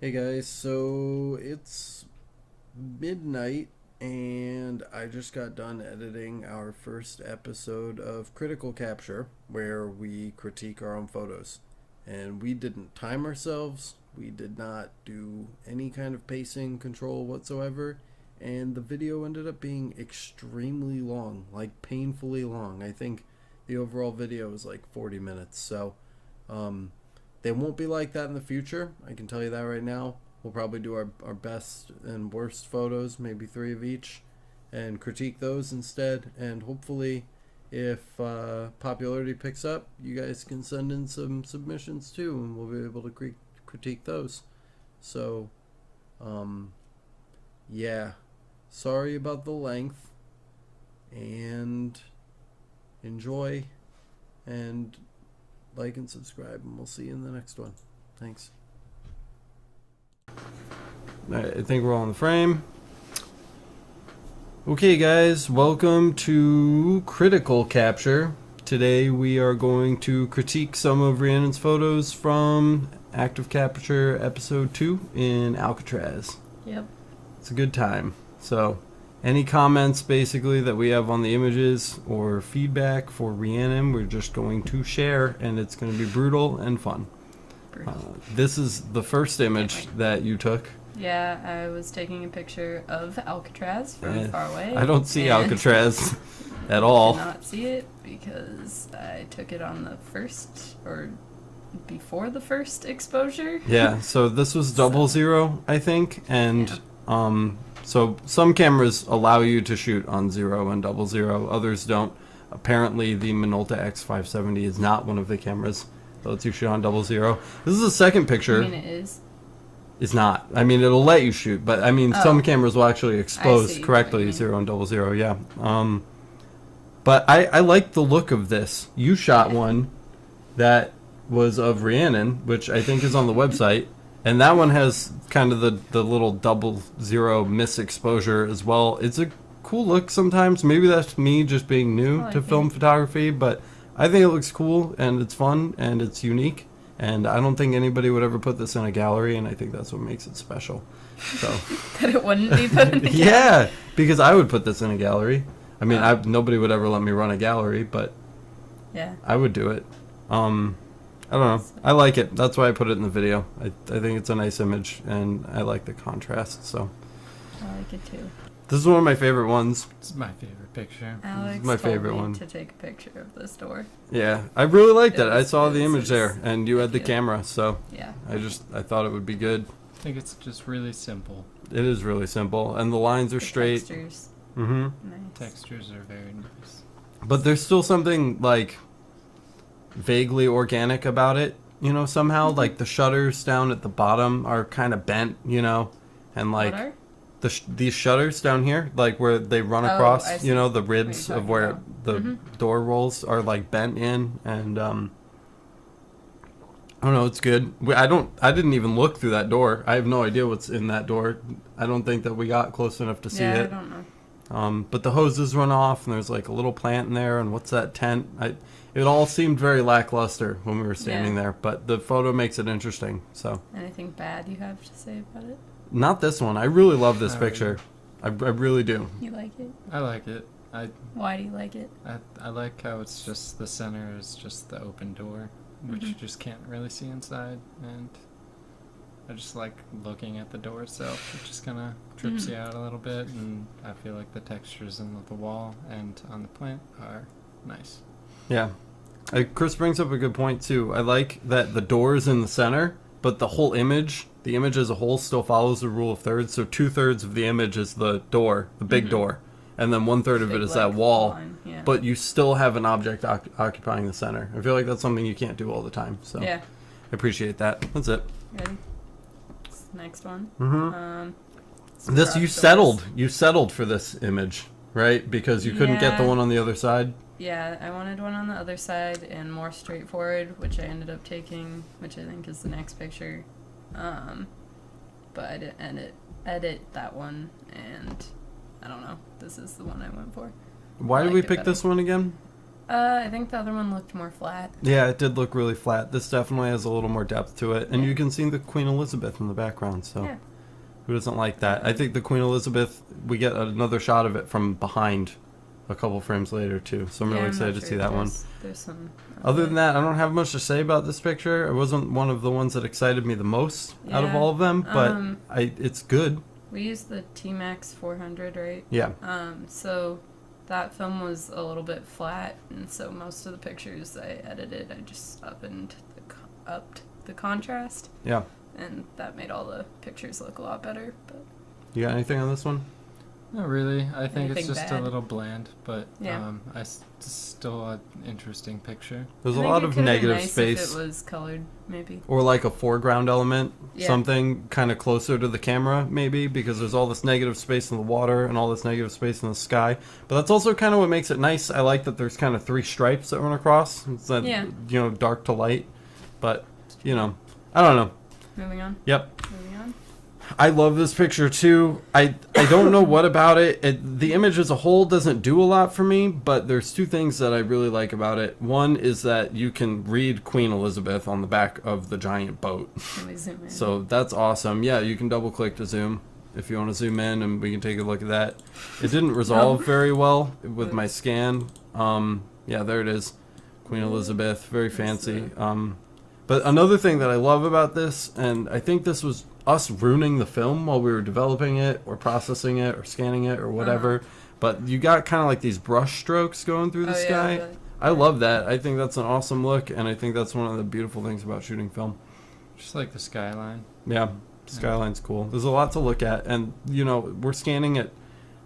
Hey guys, so it's midnight and I just got done editing our first episode of Critical Capture where we critique our own photos. And we didn't time ourselves, we did not do any kind of pacing control whatsoever, and the video ended up being extremely long, like painfully long. I think the overall video was like 40 minutes, so they won't be like that in the future. I can tell you that right now. We'll probably do our best and worst photos, maybe 3 of each, and critique those instead. And hopefully, if popularity picks up, you guys can send in some submissions too, and we'll be able to critique those. So, yeah. Sorry about the length, and enjoy, and like and subscribe, and we'll see you in the next one. Thanks. Alright, I think we're all in the frame. Okay guys, welcome to Critical Capture. Today we are going to critique some of Rhiannon's photos from Active Capture Episode 2 in Alcatraz. Yep. It's a good time. So, any comments basically that we have on the images or feedback for Rhiannon, we're just going to share, and it's going to be brutal and fun. This is the first image that you took. Yeah, I was taking a picture of Alcatraz from far away. I don't see Alcatraz at all. I did not see it because I took it on the first, or before the first exposure. Yeah, so this was 00, I think, and so some cameras allow you to shoot on 0 and 00, others don't. Apparently the Minolta X570 is not one of the cameras that lets you shoot on 00. This is the second picture. I mean, it is. It's not. I mean, it'll let you shoot, but I mean, some cameras will actually expose correctly 0 and 00, yeah. But I like the look of this. You shot one that was of Rhiannon, which I think is on the website. And that one has kind of the little 00 miss exposure as well. It's a cool look sometimes. Maybe that's me just being new to film photography, but I think it looks cool and it's fun and it's unique. And I don't think anybody would ever put this in a gallery, and I think that's what makes it special. So That it wouldn't be put in a gallery. Yeah, because I would put this in a gallery. I mean, nobody would ever let me run a gallery, but yeah, I would do it. I don't know. I like it. That's why I put it in the video. I think it's a nice image, and I like the contrast. So I like it too. This is one of my favorite ones. It's my favorite picture. Alex my told favorite me one. to take a picture of this door. Yeah, I really liked it. I was- saw it the was image just- there, and you had the you. camera, so Yeah. I thought it would be good. I think it's just really simple. It is really simple, and the lines are The straight. Textures. Mm-hmm. Nice. Textures are very nice. But there's still something like vaguely organic about it, you know, somehow. Like the shutters down at the bottom are kind of bent, you know, and like What are? these shutters down here, like where they run I across, see. you know, the What you're ribs of talking where about. the door rolls are like bent in, and I don't know, it's good. I didn't even look through that door. I have no idea what's in that door. I don't think that we got close enough to see Yeah, it. I don't know. But the hoses run off, and there's like a little plant in there, and what's that tent? It all seemed very lackluster when we were standing there, but the photo makes it interesting. So Anything bad you have to say about it? not this one. I really love this Not picture. I really do. You like it? I like it. Why do you like it? I like how it's just the center is just the open door, which you just can't really see inside, and I just like looking at the door itself. It just kind of trips you out a little bit, and I feel like the textures in the wall and on the plant are nice. Yeah. Chris brings up a good point too. I like that the door is in the center, but the whole image, the image as a whole, still follows the rule of thirds. So 2/3 of the image is the door, the big door, and then 1/3 of it Big, is that like, wall. line, yeah. But you still have an object occupying the center. I feel like that's something you can't do all the time. So Yeah. I appreciate that. That's it. Ready? This next one. This garage you settled for this image, right? Because you couldn't get the Yeah. one on the other side. Yeah, I wanted one on the other side and more straightforward, which I ended up taking, which I think is the next picture. But I didn't edit that one, and I don't know. This is the one I went for. Why I did we liked it pick better. this one again? I think the other one looked more flat. Yeah, it did look really flat. This definitely has a little more depth to it. And Yeah. you can see the Queen Elizabeth in the background, so Yeah. who doesn't like that? I think the Queen Elizabeth, we get another shot of it from behind a couple frames later, too. So I'm really Yeah, excited not to sure see if that one. There's some. Other than that, I don't have much to say about this picture. It wasn't one of the ones that excited me the most out of Yeah. all of them, but Um, it's good. We used the T-Max 400, right? Yeah. So that film was a little bit flat, and so most of the pictures I edited, I just upped the contrast, Yeah. and that made all the pictures look a lot better. But You got anything on this one? Not really. I think it's Anything just bad? a little bland, but Yeah. still an interesting picture. There's I a think lot it of could've been negative nice space. if it was colored, maybe. Or like a foreground element, Yeah. something kind of closer to the camera, maybe, because there's all this negative space in the water and all this negative space in the sky. But that's also kind of what makes it nice. I like that there's kind of 3 stripes that run across. It's that, Yeah. dark to light. But, I don't know. Moving on. Yep. Moving on. I love this picture too. I don't know what about it. The image as a whole doesn't do a lot for me, but there's 2 things that I really like about it. One is that you can read Queen Elizabeth on the back of the giant boat. Let me zoom in. So that's awesome. Yeah, you can double click to zoom if you want to zoom in, and we can take a look at that. It didn't resolve very well with my scan. Yeah, there it is. Queen Elizabeth, very fancy. But another thing that I love about this, and I think this was us ruining the film while we were developing it or processing it or scanning it or whatever, but you got kind of like these brush strokes going through the sky. Yeah, I love that. I think that's an awesome look, and I think that's one of the beautiful things about shooting film. Just like the skyline. Yeah, skyline's cool. There's a lot to look at, and we're scanning at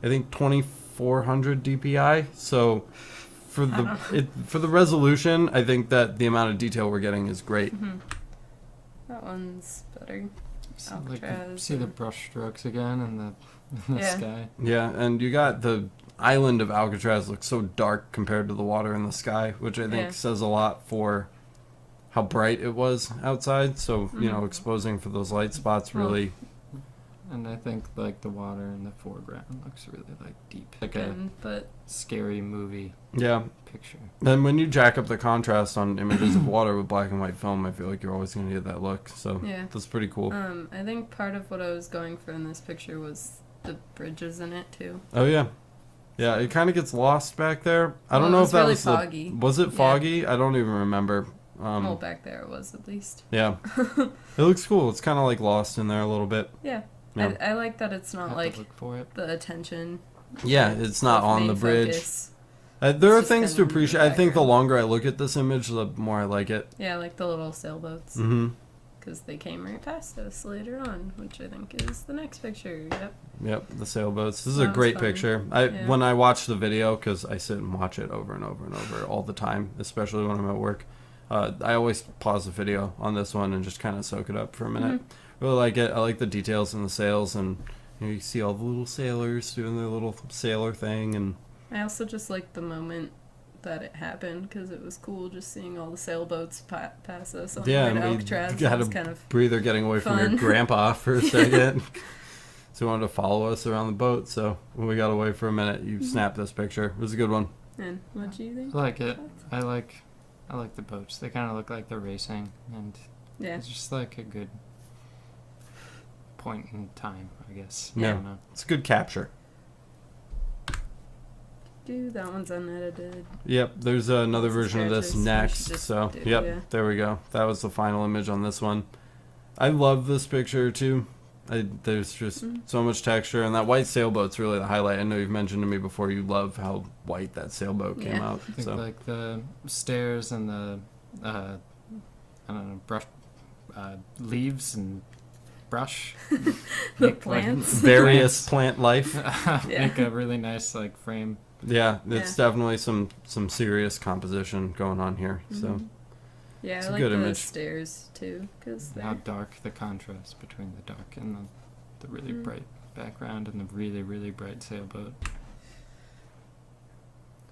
I think 2400 DPI, so for the resolution, I think that the amount of detail we're getting is great. that one's better. Alcatraz. See the brush strokes again in the Yeah. sky. Yeah, and you got the island of Alcatraz looks so dark compared to the water in the sky, which I think Yeah. says a lot for how bright it was outside. So, exposing for those light spots really. And I think like the water in the foreground looks really like deep, like a But scary movie Yeah. picture. Then when you jack up the contrast on images of water with black and white film, I feel like you're always going to get that look. So Yeah. that's pretty cool. I think part of what I was going for in this picture was the bridges in it too. Oh yeah, yeah. It kind of gets lost back there. I don't Well, know it if was that really was foggy. Was it Yeah. foggy? I don't even remember. Well, back there it was at least. Yeah, it looks cool. It's kind of like lost in there a little bit. Yeah. Yeah. I like that it's not Have like to look for it. the attention. Yeah, it's not the on main the bridge. focus. There It's are just things to kind of in the appreciate. I think the background. longer I look at this image, the more I like it. Yeah, like the little sailboats. Mm-hmm. Because they came right past us later on, which I think is the next picture. Yep. Yep, the sailboats. This is a That was great fun. picture. Yeah. When I watch the video, because I sit and watch it over and over and over all the time, especially when I'm at work, I always pause the video on this one and just kind of soak it up for a minute. Really like it. I like the details in the sails, and you see all the little sailors doing their little sailor thing, and I also just liked the moment that it happened because it was cool just seeing all the sailboats pass us on the way to and Alcatraz. we It had was a kind of breather getting away from your fun. grandpa for a second. So he wanted to follow us around the boat, so when we got away for a minute, you snapped this picture. It was a good one. And what do you think? I like it. I like the boats. They kind of look like they're racing, and Yeah. it's just like a good point in time, I guess. Yeah. I don't know. It's a good capture. That one's unedited. Yep, there's another Lots of version of this scratches. We next. should just So, do- yep, yeah. there we go. That was the final image on this one. I love this picture too. There's just so much texture, and that white sailboat's really the highlight. I know you've mentioned to me before you love how white that sailboat came Yeah. out. I think So like the stairs and the I don't know, brush leaves and brush The make, like, plants. various plant life. make a really nice like frame. Yeah, it's Yeah. definitely some serious composition going on here. So Yeah, It's I a like good the image. stairs too because How dark the contrast between the dark and the really bright background and the really, really bright sailboat.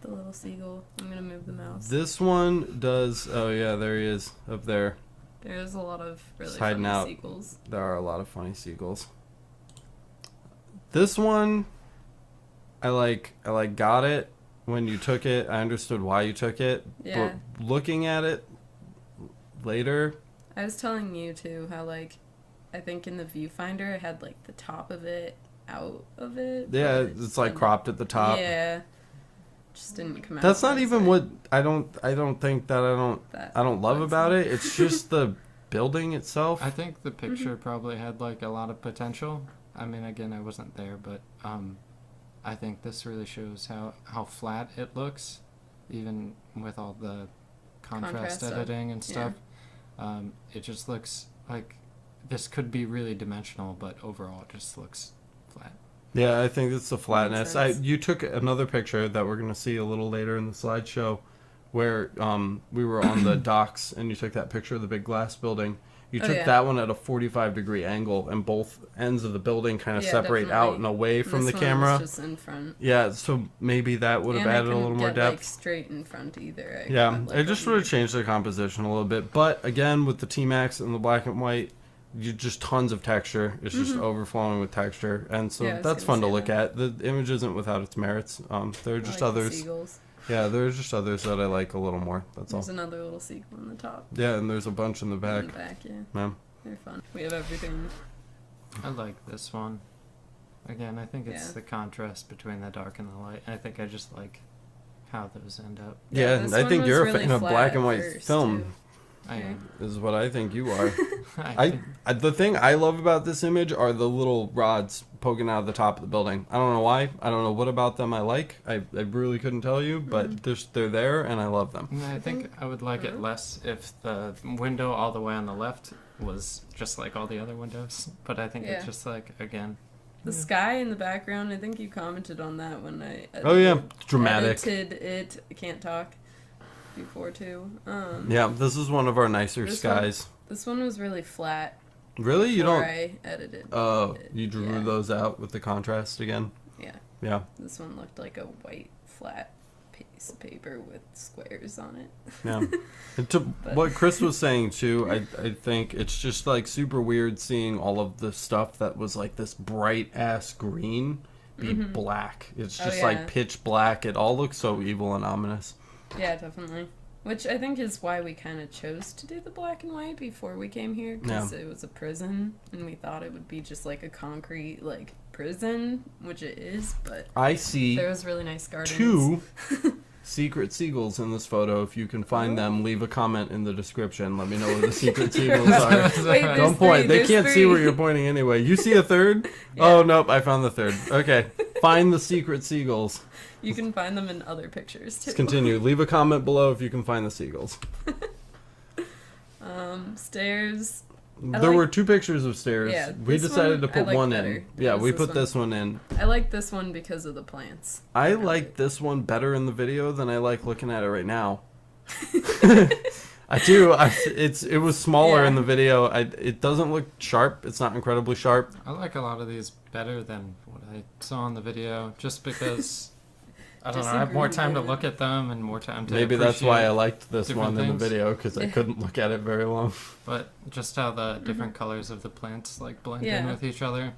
the little seagull. I'm gonna move the mouse. this one does. Oh yeah, there he is up there. There's a lot of really Just hiding funny out. seagulls. There are a lot of funny seagulls. This one, I like got it. when you took it. I understood why you took it. Yeah. But looking at it later... I was telling you, too, how, like, I think in the viewfinder, I had, like, the top of it out of it. Yeah, it's like cropped at the top. Yeah. Just didn't come out. That's not even what I don't think that I don't love about it. It's just the building itself. I think the picture probably had like a lot of potential. I mean, again, I wasn't there, but I think this really shows how flat it looks, even with all the contrast editing and stuff. Yeah. It just looks like this could be really dimensional, but overall it just looks flat. Yeah, I think it's the flatness. You took another picture that we're going to see a little later in the slideshow where we were on the docks and you took that picture of the big glass building. You took that one at a 45-degree angle and both ends of the building kind of separate out and away from the camera. This just in front. Yeah, so maybe that would have added a little more depth. Like straight in front either. It just would have changed the composition a little bit. But again, with the T-Max and the black and white, you just tons of texture. It's just overflowing with texture, and so that's fun to look at. The image isn't without its merits. There are just others. The seagulls. Yeah, there's just others that I like a little more. That's all. There's another little seagull on the top. Yeah, and there's a bunch in the back. In the back, yeah. Yeah. They're fun. We have everything. I like this one. Again, I think it's the contrast between the dark and the light. I think I just like how those end up. Yeah, and I think you're a fan of black and white film. Too. I am. Is what I think you are. The thing I love about this image are the little rods poking out of the top of the building. I don't know why. I don't know what about them I like. I really couldn't tell you, but they're there and I love them. I think I would like it less if the window all the way on the left was just like all the other windows. But I think it's just like, again... The sky in the background, I think you commented on that when I dramatic. edited it. I can't talk. Before too. Yeah, this is one of our nicer skies. This one was really flat. Really? You don't? I edited. Oh, you drew those out with the contrast again? Yeah. Yeah. This one looked like a white flat piece of paper with squares on it. Yeah. And to what Chris was saying too, I think it's just like super weird seeing all of the stuff that was like this bright ass green be black. It's just like pitch black. It all looks so evil and ominous. Yeah, definitely. Which I think is why we kind of chose to do the black and white before we came here, because it was a prison, and we thought it would be just like a concrete like prison, which it is. But I see there was really nice gardens. 2 secret seagulls in this photo. If you can find them, leave a comment in the description. Let me know where the secret seagulls are. Wait, don't point. They can't see where you're pointing anyway. You see a third? Oh nope, I found the third. Okay, find the secret seagulls. You can find them in other pictures too. Let's continue. Leave a comment below if you can find the seagulls. Stairs. There were 2 pictures of stairs. Yeah, we decided to put one better. in. Yeah, we put this one in. I like this one because of the plants. I like this one better in the video than I like looking at it right now. I do. It was smaller in the video. It doesn't look sharp. It's not incredibly sharp. I like a lot of these better than what I saw in the video, just because... I don't know, I have more time to look at them and more time to Maybe that's why I liked this one in the things. video, because I couldn't look at it very long. But just how the different colors of the plants like blend in with each other,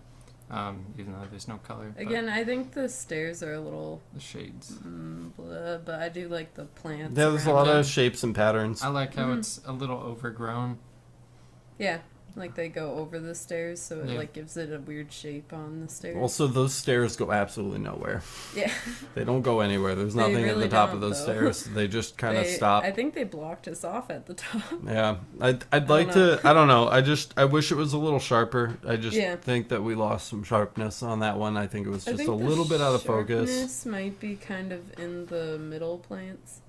even though there's no color. Again, I think the stairs are a little... The shades. Blah, but I do like the plants. Yeah, there's a lot of shapes and patterns. I like how it's a little overgrown. Yeah. Like they go over the stairs, so it like gives it a weird shape on the stairs. Also, those stairs go absolutely nowhere. Yeah. They don't go anywhere. There's nothing at the top of those stairs. They just kind of stop. I think they blocked us off at the top. Yeah. I'd like to... I don't know. I wish it was a little sharper. I just think that we lost some sharpness on that one. I think it was just a little bit out of focus. Sharpness might be kind of in the middle plants.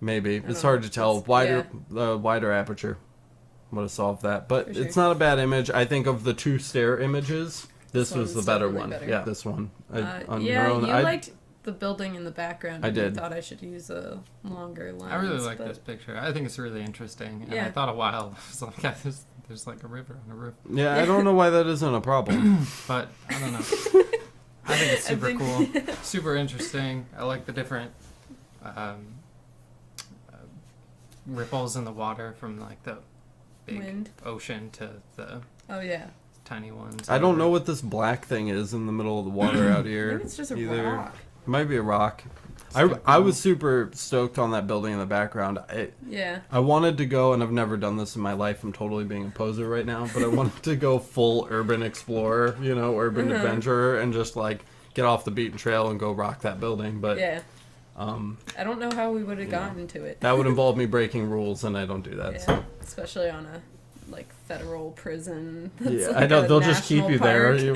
Maybe. It's hard to tell. Wider aperture would have solved that, but it's not a bad image. I think of the 2 stair images, this was the better one. Better. Yeah, this one. You liked the building in the background. I did. I thought I should use a longer lens. I really like this picture. I think it's really interesting. And I thought a while, I was like, there's like a river on the roof. Yeah, I don't know why that isn't a problem. But I don't know. I think it's super cool, super interesting. I like the different ripples in the water from like the big ocean to the tiny ones. I don't know what this black thing is in the middle of the water out here. I think it's just a rock. It might be a rock. I was super stoked on that building in the background. I wanted to go, and I've never done this in my life. I'm totally being a poser right now, but I wanted to go full urban explorer, urban adventurer, and just like get off the beaten trail and go rock that building. But I don't know how we would have gotten to it. That would involve me breaking rules, and I don't do that. So. Especially on a federal prison. I know they'll just keep you park. there.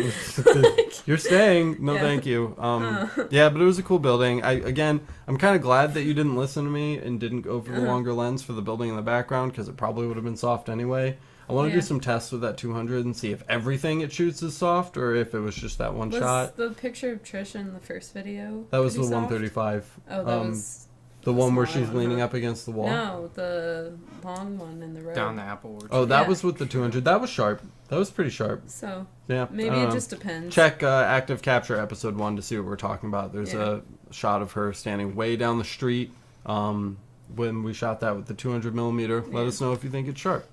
You're staying. No, thank you. But it was a cool building. I'm kind of glad that you didn't listen to me and didn't go for the longer lens for the building in the background, because it probably would have been soft anyway. I want to do some tests with that 200 and see if everything it shoots is soft or if it was just that one shot. Was the picture of Trish in the first video? That was the soft? 135. Oh, that was. The one where she's leaning up against the wall? No, the long one in the road. Down the apple orchard. Oh, that was with the 200. That was sharp. That was pretty sharp. So, yeah, maybe it just depends. Check Active Capture episode 1 to see what we're talking about. There's a shot of her standing way down the street when we shot that with the 200 millimeter. Let us know if you think it's sharp.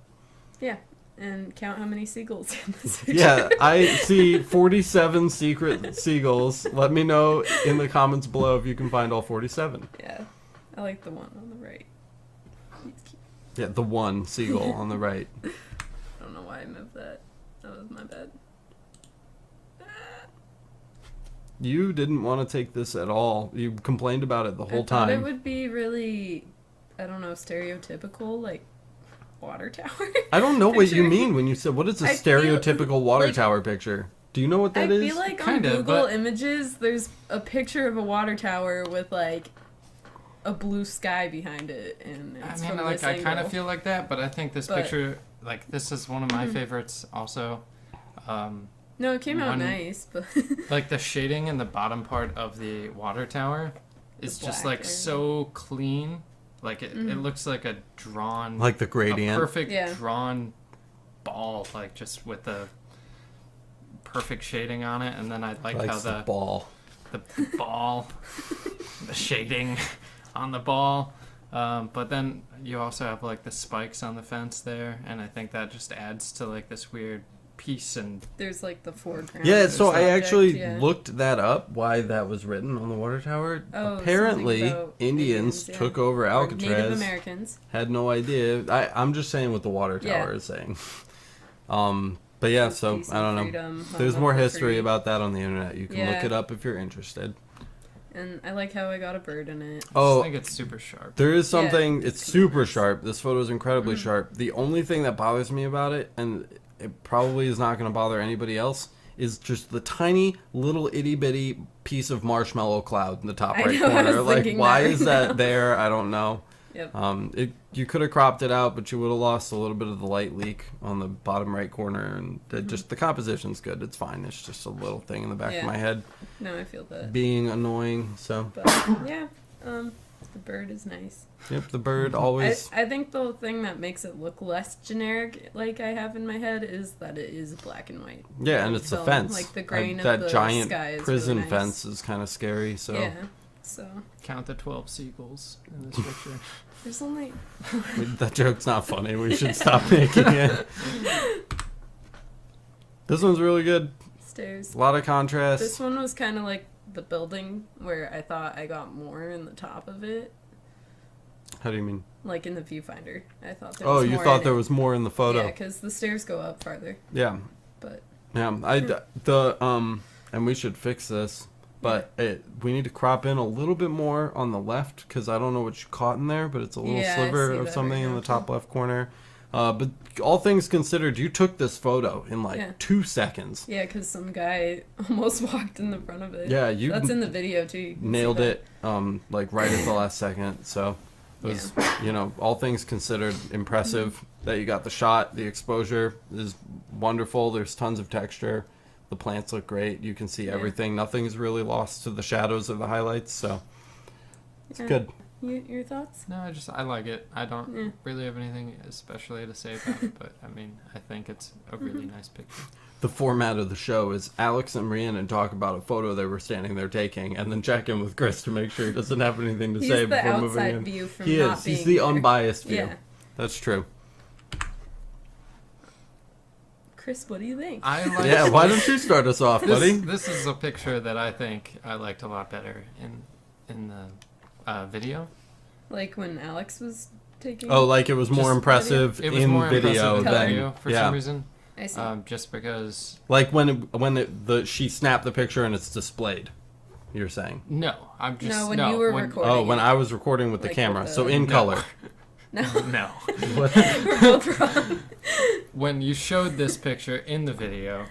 Yeah, and count how many seagulls in this picture. Yeah, I see 47 secret seagulls. Let me know in the comments below if you can find all 47. Yeah. I like the one on the right. He's cute. Yeah, the one seagull on the right. I don't know why I moved that. That was my bad. You didn't want to take this at all. You complained about it the whole I thought time. It would be really, I don't know, stereotypical, like water tower. I don't know what you mean when you said, what is a stereotypical water like, tower picture? Do you know what that is? I feel like on Google Images, there's a picture of a water tower with like a blue sky behind it, and it's I kind of feel like that, but I think this picture, this is one of my favorites also. No, it came out nice, but like the shading in the bottom part of the water tower is just like so clean. Like it looks like a drawn, like the gradient, a perfect drawn ball, like just with the perfect shading on it. And then I like how the ball, the shading on the ball. But then you also have like the spikes on the fence there, and I think that just adds to like this weird piece. And there's like the foreground. Yeah, so I actually looked that up, why that was written on the water tower. Apparently Indians took over Alcatraz. Native Americans. Had no idea. I'm just saying what the water tower is saying. But yeah, so I don't know. There's more history about that on the internet. You can look it up if you're interested. And I like how I got a bird in it. I think it's super sharp. There is something, it's super sharp. This photo is incredibly sharp. The only thing that bothers me about it, and it probably is not going to bother anybody else, is just the tiny little itty bitty piece of marshmallow cloud in the top right corner. Like, why is that there? I don't know. Yep. You could have cropped it out, but you would have lost a little bit of the light leak on the bottom right corner, and just the composition's good. It's fine. It's just a little thing in the back of my head. No, I feel that. Being annoying, so. But, yeah, the bird is nice. Yep, the bird always. I think the thing that makes it look less generic, like I have in my head, is that it is black and white. Yeah, and it's a fence. Like the grain of that the giant sky is prison really nice. fence is kind of scary. So. Yeah. So. Count the 12 seagulls in this picture. There's only. That joke's not funny. We should stop making it. This one's really good. Stairs. A lot of contrast. This one was kind of like the building where I thought I got more in the top of it. How do you mean? Like in the viewfinder. I thought there was more. You thought there was more in the photo. Yeah, because the stairs go up farther. Yeah. But. Yeah, and we should fix this. But we need to crop in a little bit more on the left, because I don't know what you caught in there, but it's a little sliver of something in the top left corner. But all things considered, you took this photo in 2 seconds. Yeah, because some guy almost walked in the front of it. Yeah, that's in the video too. Nailed it, right at the last second. So it was, all things considered, impressive that you got the shot. The exposure is wonderful. There's tons of texture. The plants look great. You can see everything. Nothing's really lost to the shadows or the highlights, so it's good. Your thoughts? No, I like it. I don't really have anything especially to say about it, but I mean, I think it's a really nice picture. The format of the show is Alex and Rhiannon talk about a photo they were standing there taking, and then check in with Chris to make sure he doesn't have anything to say before moving in. View from he is. He's the unbiased view. Yeah. That's true. Chris, what do you think? Why don't you start us off, buddy? This is a picture that I think I liked a lot better in the Video. Like when Alex was taking. Oh, like it was more impressive It was in more video impressive in than video for some reason. I see. Just because. Like she snapped the picture and it's displayed. You're saying? No, I'm just No, when you were recording. Oh, when I was recording with the Like camera, with the- so in color. No. No. We're both wrong. When you showed this picture in the video,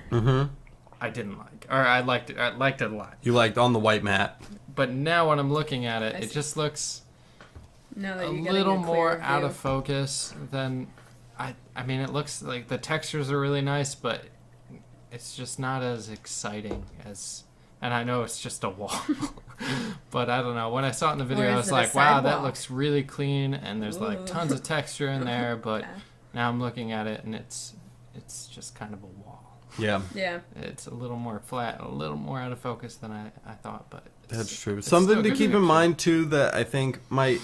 I didn't like, or I liked it. I liked it a lot. You liked on the white mat. But now when I'm looking at it, I it see. just looks Now that a you're getting little a more clearer out view. of focus than I mean, it looks like the textures are really nice, but it's just not as exciting as. And I know it's just a wall, but I don't know. When I saw it in the video, Or I is was it a like, "Wow, that sidewalk? looks really clean," and there's Ooh. like tons of texture in there. But Yeah. now I'm looking at it, and it's just kind of a wall. Yeah, Yeah. It's a little more flat, a little more out of focus than I thought. But that's true. it's Something still to good keep in picture. mind too that I think might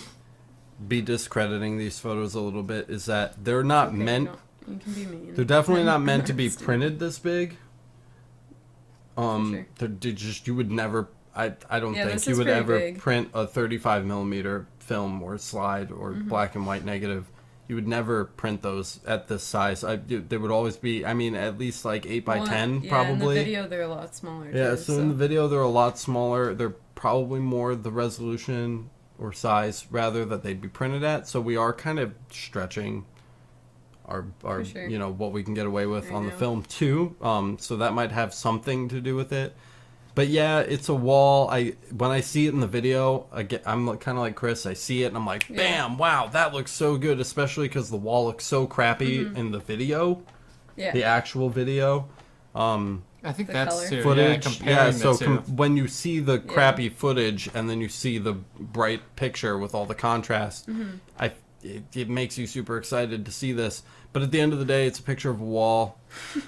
be discrediting these photos a little bit is that they're not Okay, meant. You can be mean. They're definitely not meant to be It's- printed this big. sure. They're just you would never. I don't Yeah, think this you is would pretty ever big. print a 35 millimeter film or slide or Mm-hmm. black and white negative. You would never print those at this size. They would always be. I mean, at least like 8 by 10 yeah, probably. in the video they're a lot smaller. Yeah, too, so in the video they're a lot smaller. They're probably more the resolution or size rather that they'd be printed at. So we are kind of stretching our For sure. you know what we can get away with I on the know. film too. So that might have something to do with it. But yeah, it's a wall. When I see it in the video, I'm kind of like Chris. I see it and I'm like, Yeah. bam, wow, that looks so good. Especially because the wall looks so crappy in the video, Yeah. the actual video. I think The that's color. too. Footage, comparing so the two. when you see the crappy footage and then you see the bright picture with all the contrast, it makes you super excited to see this. But at the end of the day, it's a picture of a wall.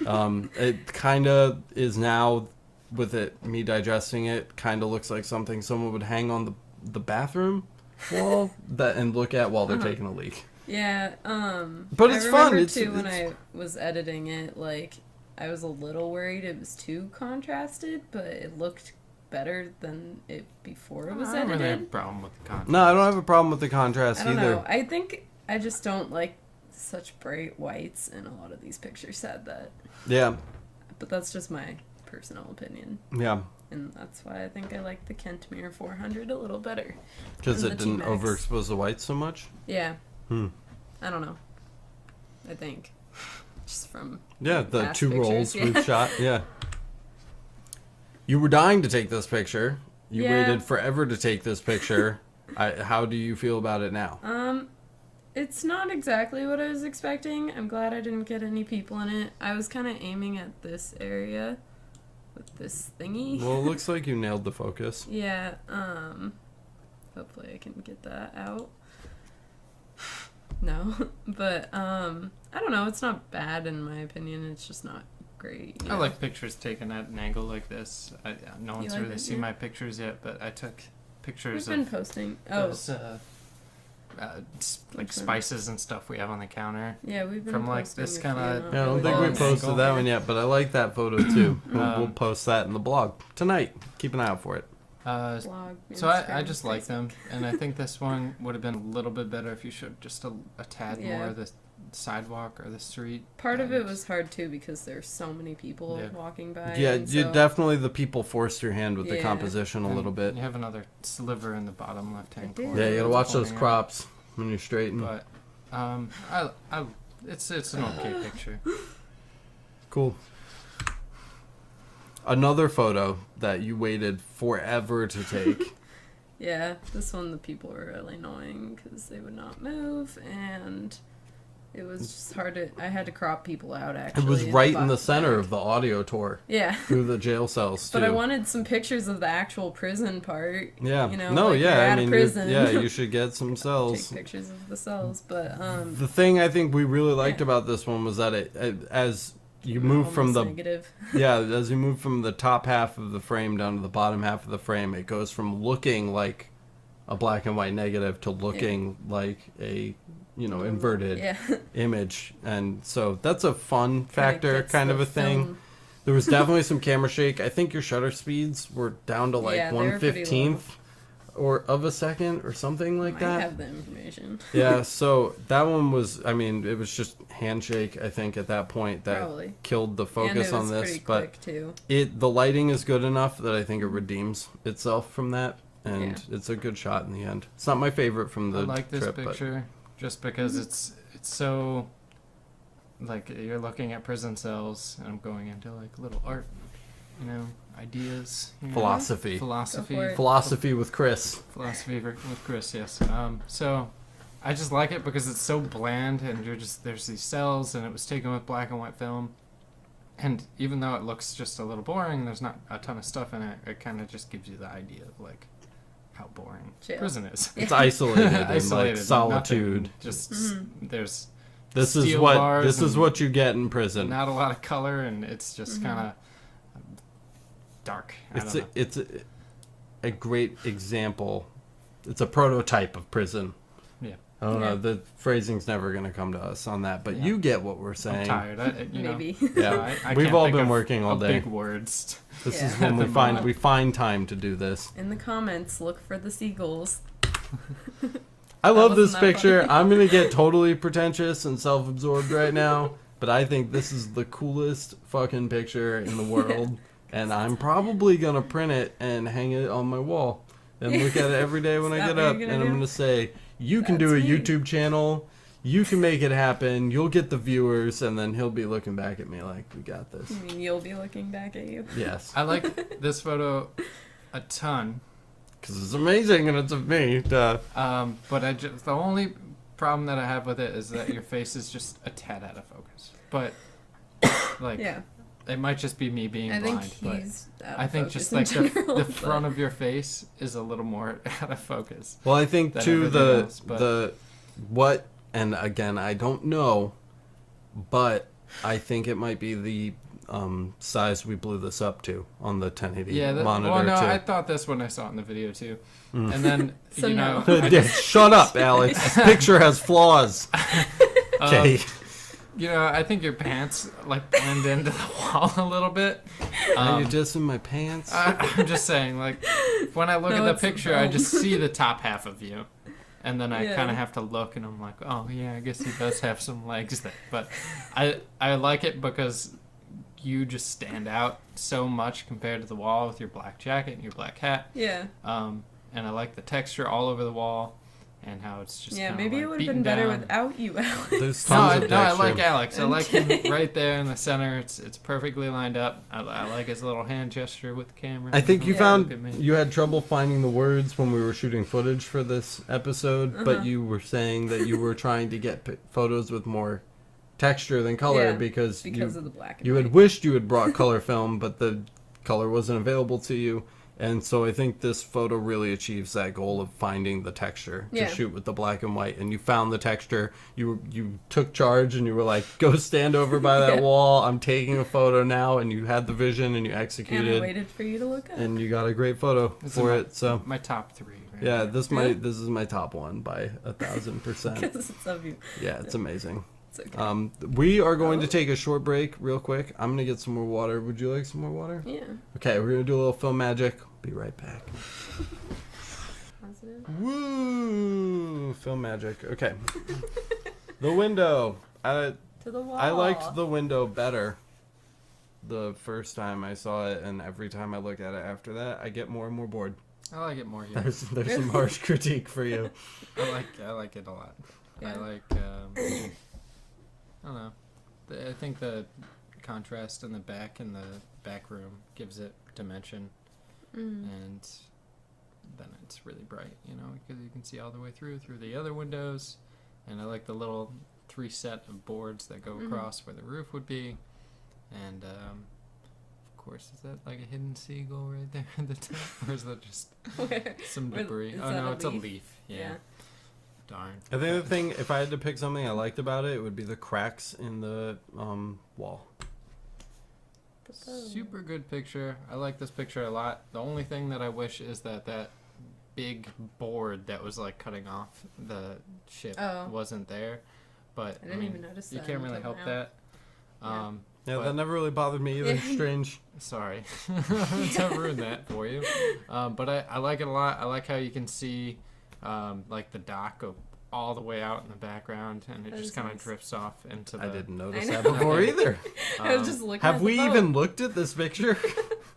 It kind of is now, with it me digesting it, kind of looks like something someone would hang on the bathroom wall and look at while they're taking a leak. Yeah, But it's I fun. remember It's- too when it's- I was editing it, like I was a little worried it was too contrasted, but it looked better than it before it was I don't really have a edited. problem with the contrast. No, I don't have a problem with the contrast I don't either. know. I think I just don't like such bright whites, and a lot of these pictures said that. Yeah, But that's just my personal opinion, yeah. and that's why I think I like the Kent Mirror 400 a little better. Because And it the didn't T-Max. overexpose the whites so much. Yeah. Hmm. I don't know. I think just from Yeah, the past two pictures, rolls yeah. we've shot. Yeah. You were dying to take this picture. You Yeah. waited forever to take this picture. How do you feel about it now? It's not exactly what I was expecting. I'm glad I didn't get any people in it. I was kind of aiming at this area with this thingy. Well, it looks like you nailed the focus. Yeah, hopefully I can get that out. No, but I don't know, it's not bad in my opinion. It's just not great. I like pictures taken at an angle like this. No one's like really it, seen yeah? my pictures yet, but I took We've pictures been of posting. those like Which one? spices and stuff we have on the counter. Yeah, we've been from, like, posting this a kinda- few, Yeah, I don't not think really we long. posted angle. that one yet, but I like that photo too. We'll Um, post that in the blog tonight. Keep an eye out for it. Blog, So I Instagram, just like Facebook. them, and I think this one would have been a little bit better if you showed just a tad Yeah. more of the sidewalk or the street. Part of it and- was hard too because there's so many people Yeah. walking by. Yeah, and you so- definitely the people forced your hand with the Yeah. composition a and little bit. You have another sliver in the bottom left-hand I did. corner. Yeah, you gotta that's watch those pointing out. crops when you're straighten. But it's an okay picture. Cool. Another photo that you waited forever to take. Yeah, this one the people were really annoying because they would not move, and it was just hard to. I had to crop people out. Actually, It was right in the back. center of the audio tour Yeah, through the jail cells too. but I wanted some pictures of the actual prison part. Yeah. you know, no, like yeah. you're I out of mean, prison. you should get some Take cells. pictures of the cells, but The thing I think we really liked Yeah. about this one was that as you move from almost the negative. as you move from the top half of the frame down to the bottom half of the frame, it goes from looking like a black and white negative to looking like a inverted Yeah, image, and so that's a fun factor, gets kind the of a thing. film. There was definitely some camera shake. I think your shutter speeds were down to like Yeah, they were pretty 1/15th or of a second or something like Might that. have the information. Yeah, so that one was, I mean, it was just handshake, I think, at that point that Probably. killed the focus and it on was this. pretty But quick too. the lighting is good enough that I think it redeems itself from that. And Yeah. it's a good shot in the end. It's not my favorite from the I like this trip, picture just because it's so, like, you're looking at prison cells, and I'm going into, like, little art, you know, ideas. You know, Philosophy. Philosophy. Go for it. Philosophy with Chris. Philosophy with Chris, yes. So I just like it because it's so bland, and there's these cells, and it was taken with black and white film. And even though it looks just a little boring, there's not a ton of stuff in it, it kind of just gives you the idea of, like, how boring Jail. prison is. It's isolated and like Isolated, solitude. nothing, just there's This is steel what bars and you get in prison. not a lot of color, and it's just kind of dark. It's a great example. It's a prototype of prison. Yeah. I don't Yeah. know. The phrasing's never going to come to us on that, but Yeah. you get what we're I'm saying. tired. You know, Maybe. Yeah. so I We've can't all think been of working all day. Big words. This Yeah. is when At the we find time to do this. In the comments, look for the seagulls. I love this wasn't that picture. funny. I'm going to get totally pretentious and self-absorbed right now, but I think this is the coolest fucking picture in the world, and I'm probably going to print it and hang it on my wall and look at it every day when Is I that get what up, you're and gonna I'm do? going to say, you can do a That's me. YouTube channel, you can make it happen, you'll get the viewers, and then he'll be looking back at me like, we got this. You mean you'll be looking back at you? Yes, I like this photo a ton. because it's amazing and it's of me. Duh. But the only problem that I have with it is that your face is just a tad out of focus. But like, Yeah. it might just be me being I think blind. he's out But I of think focus just in like general, the but- front of your face is a little more out of focus. Well, I think than too everything else, but- the what, and again I don't know, but I think it might be the size we blew this up to on the 1080 Yeah, monitor well, no, too. I thought this when I saw it in the video too. And then So you know, no. I Yeah, just, shut up, Alex. This picture has flaws. Okay. you know, I think your pants like blend into the wall a little bit. Are you just in my pants? I'm just saying, like, when I look No, at the it's picture, I dumb. just see the top half of you. And then I Yeah. kind of have to look, and I'm like, oh, yeah, I guess he does have some legs there. But I like it because you just stand out so much compared to the wall with your black jacket and your black hat. Yeah. And I like the texture all over the wall and how it's just Yeah, kinda, maybe like, it would have beaten been better down. without you, Alex. There's No, tons I, of no, I texture. like Alex. I I'm like him kidding. right there in the center. It's perfectly lined up. I like his little hand gesture with the camera. I think you Yeah. Look at me. found you had trouble finding the words when we were shooting footage for this episode, but Uh-huh. you were saying that you were trying to get photos with more texture than color Yeah, because because of the black and you white. had wished you had brought color film, but the color wasn't available to you. And so I think this photo really achieves that goal of finding the texture to Yeah. shoot with the black and white. And you found the texture. You took charge and you were like, go stand over by that Yeah. wall. I'm taking a photo now. And you had the vision and you And I executed. waited for you to look up. And you got a great photo This is for my- it. So my top three. Right yeah, here. this is my top one by 1,000%. Because it's of you. Yeah, it's amazing. It's okay. We are going to Oh. take a short break real quick. I'm gonna get some more water. Would you like some more water? Yeah. Okay, we're gonna do a little film magic. Be right back. Positive. Woo! Film magic. Okay. The window. To the wall. I liked the window better the first time I saw it, and every time I look at it after that, I get more and more bored. I like it more here. There's some harsh critique for you. I like it a lot. Yeah. I like. I don't know. I think the contrast in the back room gives it dimension, and then it's really bright, you know, because you can see all the way through the other windows, and I like the little 3 set of boards that go across where the roof would be, and of course, is that like a hidden seagull right there at the top, or is that just Where? some Where- debris? is Oh that no, a it's a leaf? leaf. Yeah. Yeah. Darn. I think the thing, if I had to pick something I liked about it, it would be the cracks in the wall. Super good picture. I like this picture a lot. The only thing that I wish is that big board that was like cutting off the ship Oh. wasn't there. But I didn't even notice you that can't really until help now. that. Yeah. Yeah, But- that never really bothered me either. Yeah. Strange. Sorry to ruin that for you. But I like it a lot. I like how you can see like the dock go all the way out in the background, and it That just is kind of nice. drifts off into the... I didn't notice I that know. before either. I was just looking Have at the we boat. even looked at this picture?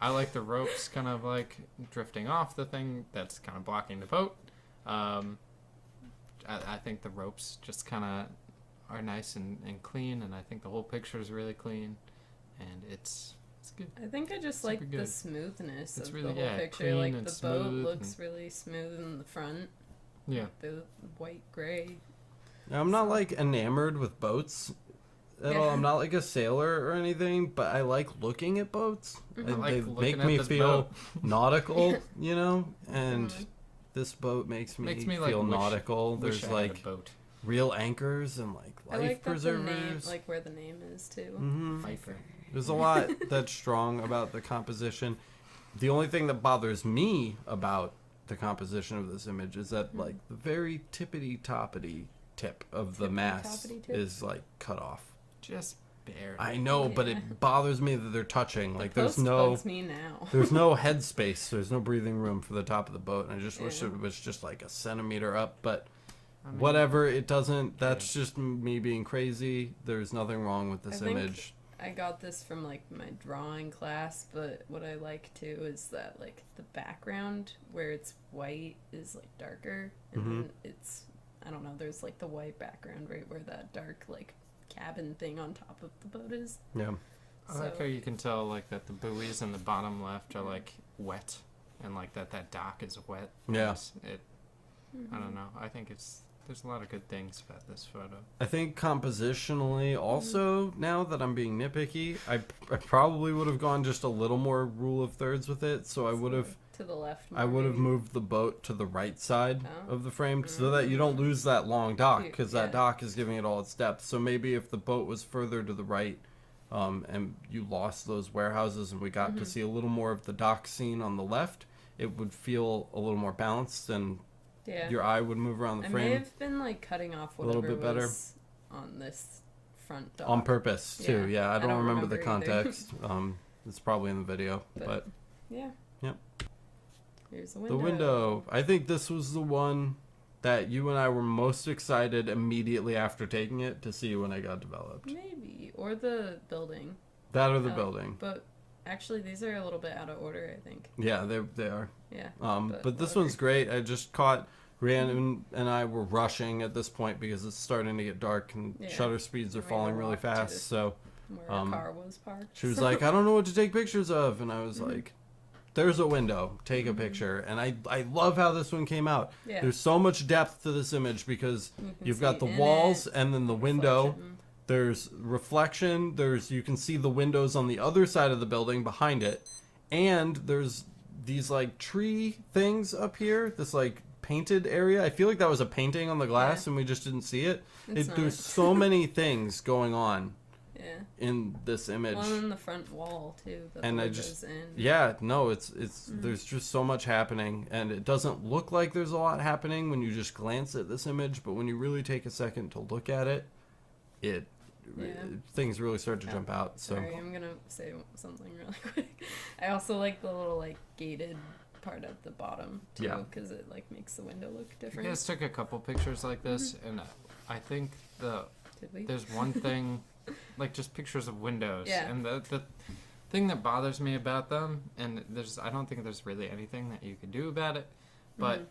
I like the ropes kind of like drifting off the thing that's kind of blocking the boat. I think the ropes just kind of are nice and clean, and I think the whole picture is really clean, and it's good. I think I just Super like the good. smoothness It's of really, the whole yeah, picture. clean Like and the boat smooth looks and- really smooth in the front. Yeah. The white gray. I'm not like enamored with boats at all. Yeah. I'm not like a sailor or anything, but I like looking at boats. Mhm. I like They looking make at me this feel boat. nautical, you know, and Mhm. this boat makes me, Makes me like feel wish- nautical. Wish There's I had a like boat. real anchors and like I life like that the name, preservers. like where the name is too. Mhm. Viper. There's a lot that's strong about the composition. The only thing that bothers me about the composition of this image is that like the very tippity-toppity tip of the mast Tippity-toppity tip? is like cut off. Just barely. I know, but Yeah. it bothers me that they're touching. Like there's Post no bugs me now. there's no headspace. There's no breathing room for the top of the boat, and I just wish Yeah. it was just like a centimeter up, but I mean, whatever, it doesn't. That's just me being crazy. There's nothing wrong with this I think- image. I got this from like my drawing class, but what I like too is that like the background where it's white is like darker, and Mhm. then it's, I don't know, there's like the white background right where that dark like cabin thing on top of the boat is. Yeah. I like how you can tell like that the buoys in the bottom left are like wet, and like that dock is wet. Yeah. I don't know. I think there's a lot of good things about this photo. I think compositionally also, now that I'm being nitpicky, I probably would have gone just a little more rule of thirds with it. So I would have to the left. I more would have maybe. moved the boat to the right side Oh. of the frame so that you don't lose that long dock, because Yeah. that dock is giving it all its depth. So maybe if the boat was further to the right, and you lost those warehouses and we got to see a little more of the dock scene on the left, it would feel a little more balanced and Yeah. your eye would move around the I frame. may have been like cutting off little whatever bit better. was on this front dock. On purpose too. Yeah. Yeah, I I don't, don't remember the remember either. context. It's probably in the video, but Yeah. Yep. Here's the window. the window. I think this was the one that you and I were most excited immediately after taking it to see when it got developed. Maybe, or the building. That or the Oh, building. But actually, these are a little bit out of order, I think. Yeah, they are. Yeah. But this whatever. one's great. I just caught Rhiannon and I were rushing at this point because it's starting to get dark and Yeah. shutter speeds are We falling had to really walk to fast. the- So Where um, our car was parked. she was like, I don't know what to take pictures of. And I was Mm-hmm. like, there's a window. Take a picture. And I love how this one came out. Yeah. There's so much depth to this image because You can you've got see the in walls it, and then the window. reflection. There's reflection. You can see the windows on the other side of the building behind it. And there's these like tree things up here. This like painted area. I feel like that was a painting on the glass Yeah. and we just didn't see it. It's There's not. so many things going on Yeah. in this image. Well, and the front wall too. That And I goes just- in. Yeah, no, it's there's just so much happening, and it doesn't look like there's a lot happening when you just glance at this image, but when you really take a second to look at it, Yeah. things really start to Yeah. jump out. So Sorry, I'm gonna say something really quick. I also like the little like gated part at the bottom too, Yeah. because it like makes the window look You different. guys took a couple pictures like this, and I think Did we? there's one thing, like just pictures of windows, Yeah. and the thing that bothers me about them, and I don't think there's really anything that you can do about it, but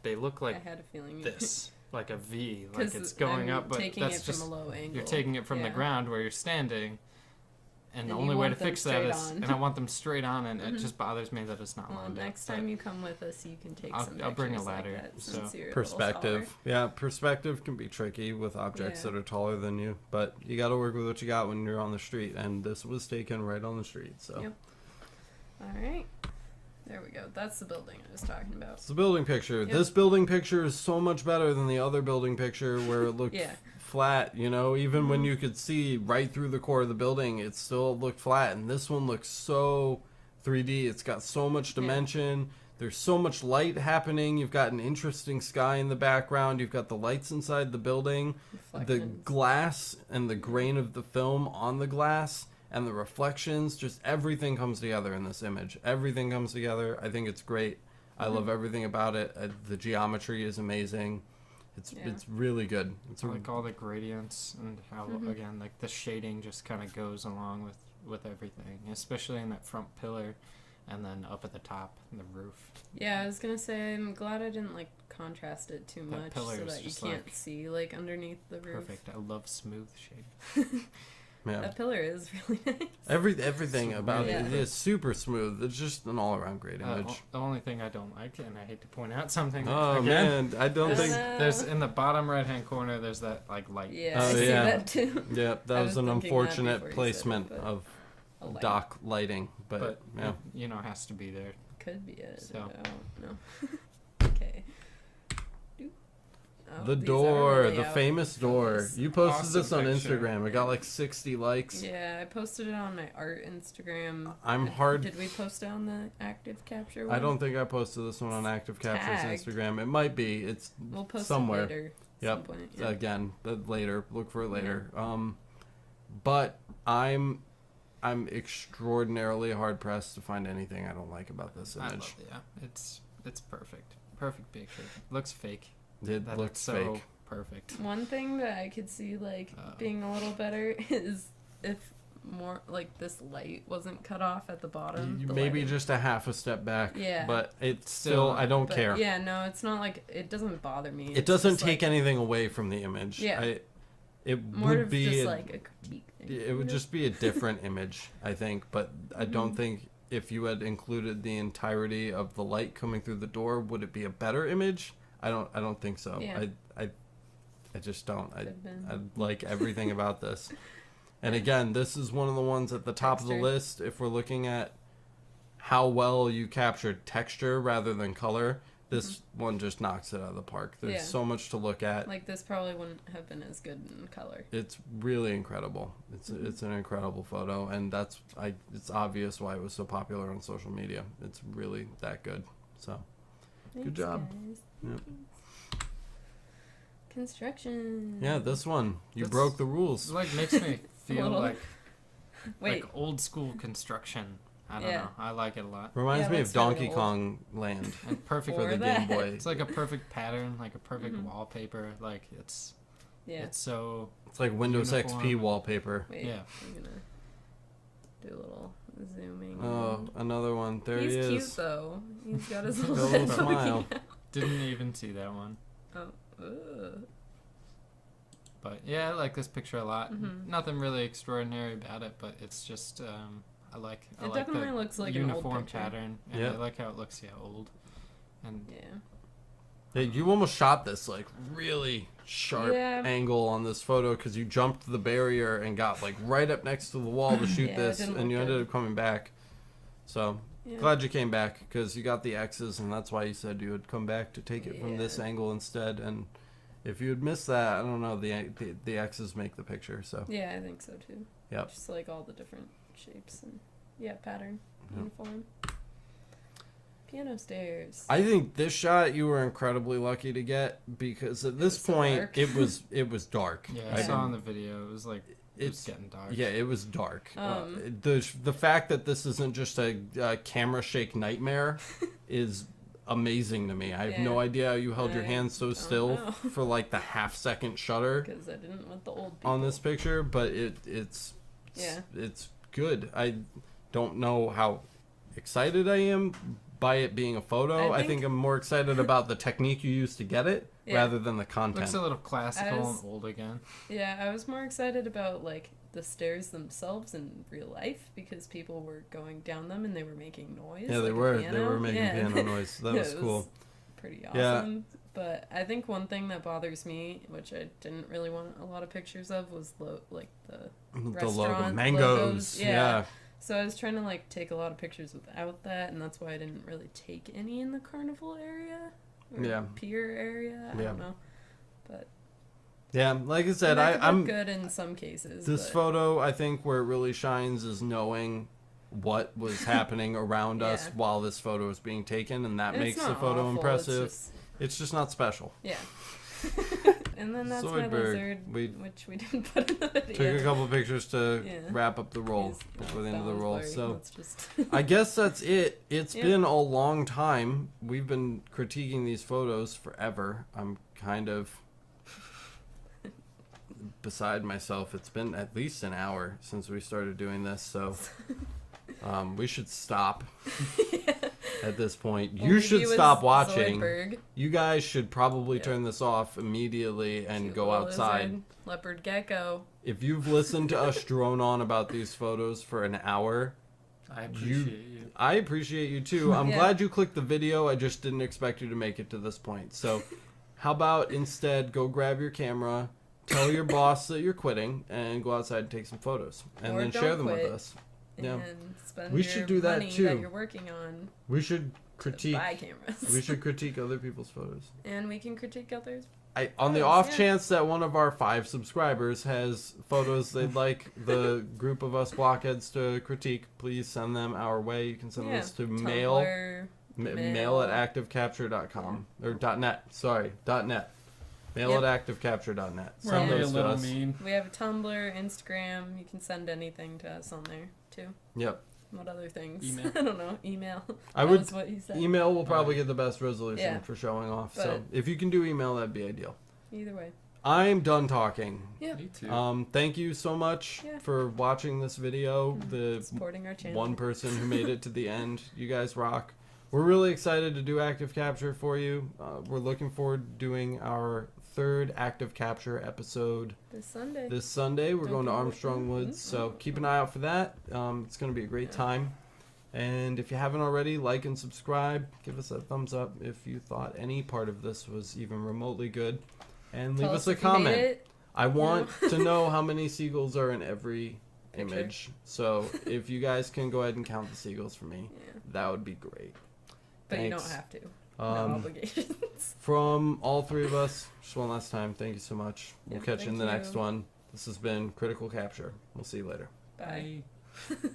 they look I like had a feeling. this, like a V, like Because it's going I'm up, but taking that's it just from a low angle. you're taking it from the Yeah. ground where you're standing. And the And you only way to want them fix that straight is, on. and I want them straight on, and it just bothers me that it's not Well, lined up. next but- time you come with us, you can take some I'll bring a pictures like ladder, that, so- since you're a little perspective, yeah, perspective can be tricky with objects Yeah. that are taller than you, but you got to work with what you got when you're on the street, and this was taken right on the street. So Yep. taller. All right. There we go. That's the building I was talking about. it's the building picture. Yep. This building picture is so much better than the other building picture where it looked Yeah. flat, you know, even when you could see right through the core of the building, it still looked flat. And this one looks so 3D. It's got so much dimension. There's so much light happening. You've got an interesting sky in the background. You've got the lights inside the building. The Reflections. glass and the grain of the film on the glass and the reflections, just everything comes together in this image. Everything comes together. I think it's great. I love everything about it. The geometry is amazing. It's really good. It's I like all the gradients and how again like the shading just kind of goes along with everything, especially in that front pillar, and then up at the top and the roof. Yeah, I was gonna say I'm glad I didn't like contrast it too much so that you can't see like underneath the roof. Perfect. I love smooth shading. Yeah. That pillar is really nice. Everything about it is super smooth. It's just an all-around great image. The only thing I don't like, and I hate to point out something. Oh again, man, I don't think there's in the bottom right-hand corner. There's that like light. Yeah, I see that too. Yeah, that was an unfortunate placement of dock lighting, but yeah, it has to be there. Could be it. So. I don't know. Okay. Oh, the door, the famous door. You posted this on Instagram. It got like 60 likes. Yeah, I posted it on my art Instagram. Did we post it on the Active Capture one? I don't think I posted this one on Active Capture's Instagram. It might be. We'll post somewhere. it later. Yep. Some point, yeah. Again, later. Look for it later. Yeah. But I'm extraordinarily hard pressed to find anything I don't like about this image. It's perfect. Perfect picture. Looks fake. It looks so fake. Perfect. One thing that I could see being a little better is if more like this light wasn't cut off at the bottom. Maybe just a half a step back. Yeah. But it's still I don't care. Yeah, no, it's not like it doesn't bother me. It doesn't take anything away from the image. Yeah. It more would be just like a critique thing. It would just be a different image, I think, but I don't think if you had included the entirety of the light coming through the door, would it be a better image? I don't think so. Yeah. I just don't. I like everything about this. And again, this is one of the ones at the top of the list. If we're looking at how well you captured texture rather than color, this one just knocks it out of the park. There's so much to look at. Like this probably wouldn't have been as good in color. It's really incredible. It's an incredible photo, and it's obvious why it was so popular on social media. It's really that good. So, good job. Guys. Yep. Construction. Yeah, this one you broke the rules. It makes me feel like old school construction. I don't know. I like it a lot. Reminds me of Donkey Kong Land. And perfect for the Game Boy. It's like a perfect pattern, like a perfect wallpaper. Like it's so. It's like Windows XP wallpaper. Wait, I'm gonna do a little zooming. Oh, another one. There he is. He's cute though. He's got his little smile. Didn't even see that one. Oh. But yeah, I like this picture a lot. Nothing really extraordinary about it, but it's just I like definitely the looks like uniform an old pattern, and I like how it looks old. And yeah, you almost shot this like really sharp angle on this photo because you jumped the barrier and got like right up next to the wall to shoot this, and you ended up coming back. So glad you came back because you got the X's, and that's why you said you would come back to take it from this angle instead. And if you had missed that, I don't know, the X's make the picture. So yeah, I think so too. Yep. Just like all the different shapes and pattern, uniform. Piano stairs. I think this shot you were incredibly lucky to get because at this point it was dark. Yeah, I saw in the video it was like it's getting dark. Yeah, it was dark. The fact that this isn't just a camera shake nightmare is amazing to me. I have no idea how you held your hands so still for like the half-second shutter. Because I didn't want the old people. On this picture, but it's good. I don't know how excited I am by it being a photo. I think I'm more excited about the technique you used to get it rather than the content. Looks a little classical and old again. Yeah, I was more excited about like the stairs themselves in real life because people were going down them and they were making noise. Yeah, they were. They were making piano noise. That was cool. Pretty awesome. Yeah. But I think one thing that bothers me, which I didn't really want a lot of pictures of, was the logo, mangoes. Logos. Yeah. So I was trying to like take a lot of pictures without that, and that's why I didn't really take any in the carnival area or pier area. I don't know, but like I said, I'm good in some cases. This photo, I think, where it really shines is knowing what was happening around us while this photo is being taken, and that makes the photo impressive. It's just not special. Yeah. And then that's my Zoidberg. lizard, We which we didn't put in the video. took a couple pictures to Yeah. wrap up the roll He's- before the end of the that one's roll. blurry. So Let's just I guess that's it. It's Yeah. been a long time. We've been critiquing these photos forever. I'm kind of beside myself. It's been at least an hour since we started doing this, so we should stop at this point. We'll You leave should with stop watching. Zoidberg. You guys should probably Yeah. turn this off immediately and Cute go little outside. lizard, leopard gecko. If you've listened to us drone on about these photos for an hour, I appreciate you. I appreciate you too. I'm Yeah. glad you clicked the video. I just didn't expect you to make it to this point. So, how about instead go grab your camera, tell your boss that you're quitting, and go outside and take some photos, and Or then don't share them quit. with us. Yeah. And spend We your should do that money too. that you're working on We should to critique. buy cameras. We should critique other people's photos. And we can critique others. On the Photos, off yeah. chance that one of our 5 subscribers has photos they'd like the group of us blockheads to critique, please send them our way. You can send this to mail Tumblr, mail at activecapture.com or .net. Sorry, .net. Mail at activecapture.net. We're Send only a those to little us. mean. We have a Tumblr, Instagram. You can send anything to us on there too. Yep. What other things? Email. I don't know. Email. I That would was what he said. email will probably get the best resolution Yeah. for showing off. So But- if you can do email, that'd be ideal. Either way. I'm done talking. Yeah. Me too. Thank you so much Yeah. for watching this video. The Supporting our channel. one person who made it to the end. You guys rock. We're really excited to do active capture for you. We're looking forward to doing our 3rd active capture episode This Sunday. this Sunday. We're going to Okay. Armstrong Woods, so Mhm. keep an eye out for that. It's going to be a great Yeah. time. And if you haven't already, like and subscribe. Give us a thumbs up if you thought any part of this was even remotely good. And leave Tell us a if you hate comment. it. I want to know how many seagulls are in every Picture. image. So if you guys can go ahead and count the seagulls for me, Yeah. that would be great. But you don't Thanks. have to. No Um, obligations. from all 3 of us, just one last time, thank you so much. We'll Yeah, catch you in thank the next you. one. This has been Critical Capture. We'll see you later. Bye. Bye.